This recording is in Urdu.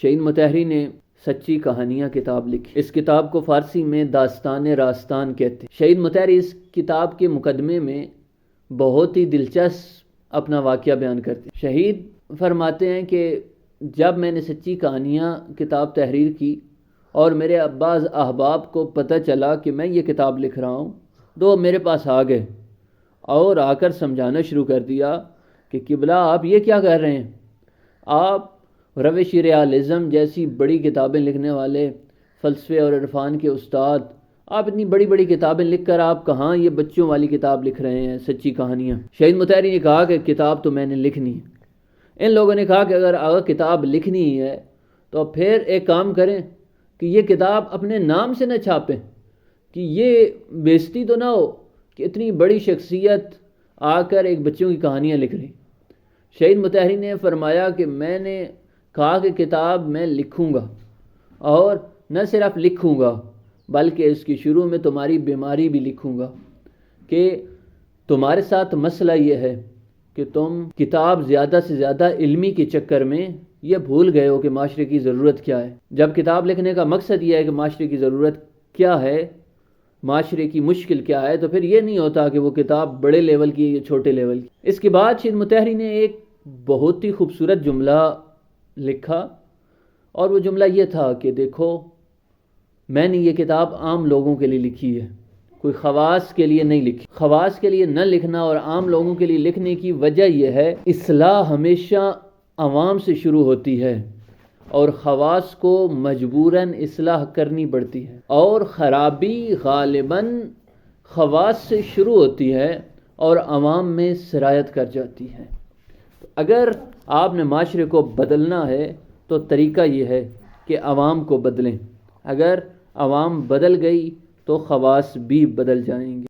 شہید مطہری نے سچی کہانیاں کتاب لکھی۔ اس کتاب کو فارسی میں داستان راستان کہتے ہیں۔ شہید مطہری اس کتاب کے مقدمے میں بہت ہی دلچسپ اپنا واقعہ بیان کرتے ہیں۔ شہید فرماتے ہیں کہ جب میں نے سچی کہانیاں کتاب تحریر کی اور میرے بعض احباب کو پتہ چلا کہ میں یہ کتاب لکھ رہا ہوں تو میرے پاس آ گئے اور آ کر سمجھانا شروع کر دیا کہ قبلہ آپ یہ کیا کر رہے ہیں، آپ روش ریالزم جیسی بڑی کتابیں لکھنے والے، فلسفے اور عرفان کے استاد، آپ اتنی بڑی بڑی کتابیں لکھ کر آپ کہاں یہ بچوں والی کتاب لکھ رہے ہیں، سچی کہانیاں۔ شہید مطہری نے کہا کہ کتاب تو میں نے لکھنی ہے۔ ان لوگوں نے کہا کہ اگر کتاب لکھنی ہے تو پھر ایک کام کریں کہ یہ کتاب اپنے نام سے نہ چھاپیں، کہ یہ بےزتی تو نہ ہو کہ اتنی بڑی شخصیت آ کر ایک بچوں کی کہانیاں لکھ رہی۔ شہید مطہری نے فرمایا کہ میں نے کہا کہ کتاب میں لکھوں گا، اور نہ صرف لکھوں گا بلکہ اس کی شروع میں تمہاری بیماری بھی لکھوں گا کہ تمہارے ساتھ مسئلہ یہ ہے کہ تم کتاب زیادہ سے زیادہ علمی کے چکر میں یہ بھول گئے ہو کہ معاشرے کی ضرورت کیا ہے۔ جب کتاب لکھنے کا مقصد یہ ہے کہ معاشرے کی ضرورت کیا ہے، معاشرے کی مشکل کیا ہے، تو پھر یہ نہیں ہوتا کہ وہ کتاب بڑے لیول کی یا چھوٹے لیول کی۔ اس کے بعد شہید مطہری نے ایک بہت ہی خوبصورت جملہ لکھا، اور وہ جملہ یہ تھا کہ دیکھو میں نے یہ کتاب عام لوگوں کے لیے لکھی ہے، کوئی خواص کے لیے نہیں لکھی۔ خواص کے لیے نہ لکھنا اور عام لوگوں کے لیے لکھنے کی وجہ یہ ہے، اصلاح ہمیشہ عوام سے شروع ہوتی ہے اور خواص کو مجبوراً اصلاح کرنی پڑتی ہے، اور خرابی غالباً خواص سے شروع ہوتی ہے اور عوام میں سرایت کر جاتی ہے۔ اگر آپ نے معاشرے کو بدلنا ہے تو طریقہ یہ ہے کہ عوام کو بدلیں۔ اگر عوام بدل گئی تو خواص بھی بدل جائیں گے۔